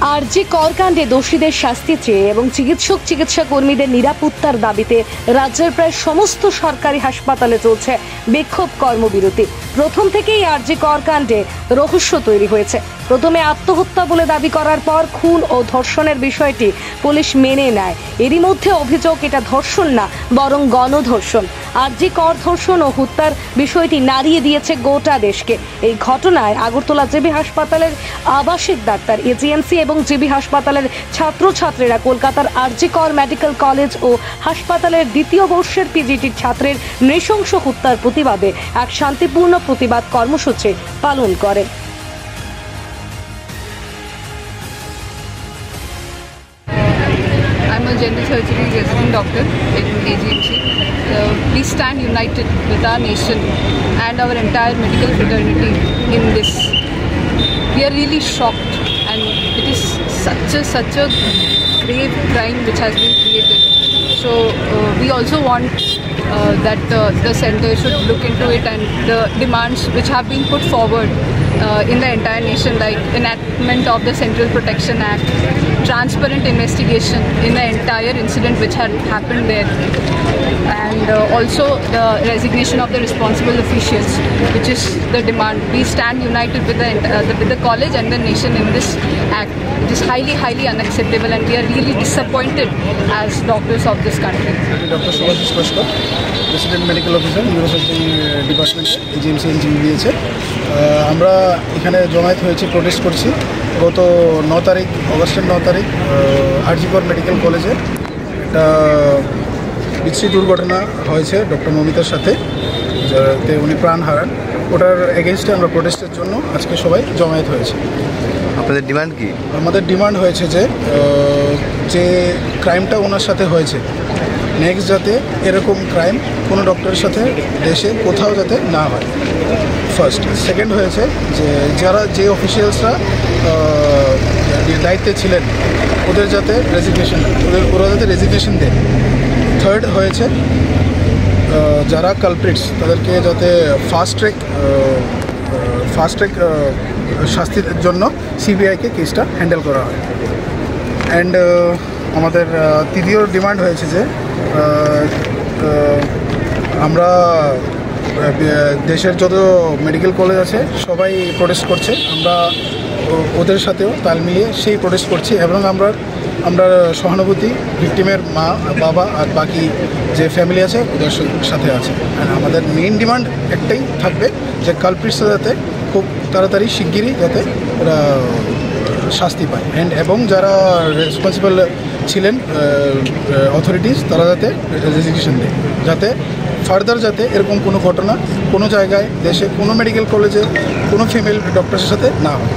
আরজি কর কাণ্ডে দোষীদের শাস্তি চেয়ে এবং চিকিৎসা কর্মীদের নিরাপত্তার দাবিতে রাজ্যের প্রায় সমস্ত সরকারি হাসপাতালে চলছে বিক্ষোভ কর্মবিরতি। প্রথম থেকেই আরজি কর কাণ্ডে রহস্য তৈরি হয়েছে। প্রথমে আত্মহত্যা বলে দাবি করার পর খুন ও ধর্ষণের বিষয়টি পুলিশ মেনে নেয়। এরই মধ্যে অভিযোগ এটা ধর্ষণ না, বরং গণধর্ষণ। আরজি কর ধর্ষণ ও হত্যার বিষয়টি নাড়িয়ে দিয়েছে গোটা দেশকে। এই ঘটনায় আগরতলা জেবি হাসপাতালের আবাসিক ডাক্তার, এজিএমসি এবং জেবি হাসপাতালের ছাত্রছাত্রীরা কলকাতার আরজি কর মেডিকেল কলেজ ও হাসপাতালের দ্বিতীয় বর্ষের পিজিটির ছাত্রের নৃশংস হত্যার প্রতিবাদে এক শান্তিপূর্ণ প্রতিবাদ কর্মসূচি পালন করে। I'm a general surgery resident doctor in AGMC. We stand united with our nation and our entire medical fraternity in this. We are really shocked, and it is such a grave crime which has been created. So we also want that the center should look into it, and the demands which have been put forward in the entire nation, like enactment of the Central Protection Act, transparent investigation in the entire incident which had happened there, and also the resignation of the responsible officials, which is the demand. We stand united with the college and the nation in this act. It is highly unacceptable, and we are really disappointed as doctors of this country. Dr. Subhashish Koshkar, Resident Medical Officer, Neurosurgery Department, AGMC দিয়েছে। আমরা এখানে জমায়েত হয়েছি, protest করছি। গত 9 তারিখ, অগস্টের 9 তারিখ আরজি কর মেডিকেল কলেজে একটা বিশ্রী দুর্ঘটনা হয়েছে ডক্টর মমিতার সাথে, যাতে উনি প্রাণ হারান। ওটার এগেনস্টে আমরা প্রোটেস্টের জন্য আজকে সবাই জমায়েত হয়েছে। আপনাদের ডিমান্ড কি? আমাদের ডিমান্ড হয়েছে যে ক্রাইমটা ওনার সাথে হয়েছে, নেক্সট যাতে এরকম ক্রাইম কোনো ডক্টরের সাথে দেশে কোথাও যাতে না হয়, ফার্স্ট। সেকেন্ড হয়েছে যে অফিসিয়ালসরা দায়িত্বে ছিলেন ওরা যাতে রেজিগনেশন দেয়। থার্ড হয়েছে যারা কালপ্রিটস তাদেরকে যাতে ফাস্ট ট্র্যাক শাস্তির জন্য সিবিআইকে কেসটা হ্যান্ডেল করা হয়। অ্যান্ড আমাদের তৃতীয় ডিমান্ড হয়েছে যে আমরা দেশের যত মেডিকেল কলেজ আছে সবাই প্রোটেস্ট করছে, আমরা ওদের সাথেও তাল মিলিয়ে সেই প্রোটেস্ট করছি, এবং আমরা সহানুভূতি ভিকটিমের মা, বাবা আর বাকি যে ফ্যামিলি আছে ওদের সাথে আছে। আর আমাদের মেইন ডিমান্ড একটাই থাকবে যে কালপ্রিটসরা যাতে খুব তাড়াতাড়ি শিগগিরই যাতে ওরা শাস্তি পায়, এবং যারা রেসপন্সিবল ছিলেন অথরিটিস তারা যাতে রেজিগনেশন দেয়, যাতে ফার্দার যাতে এরকম কোনো ঘটনা কোনো জায়গায় দেশে কোনো মেডিকেল কলেজে কোনো ফিমেল ডক্টরের সাথে না হয়।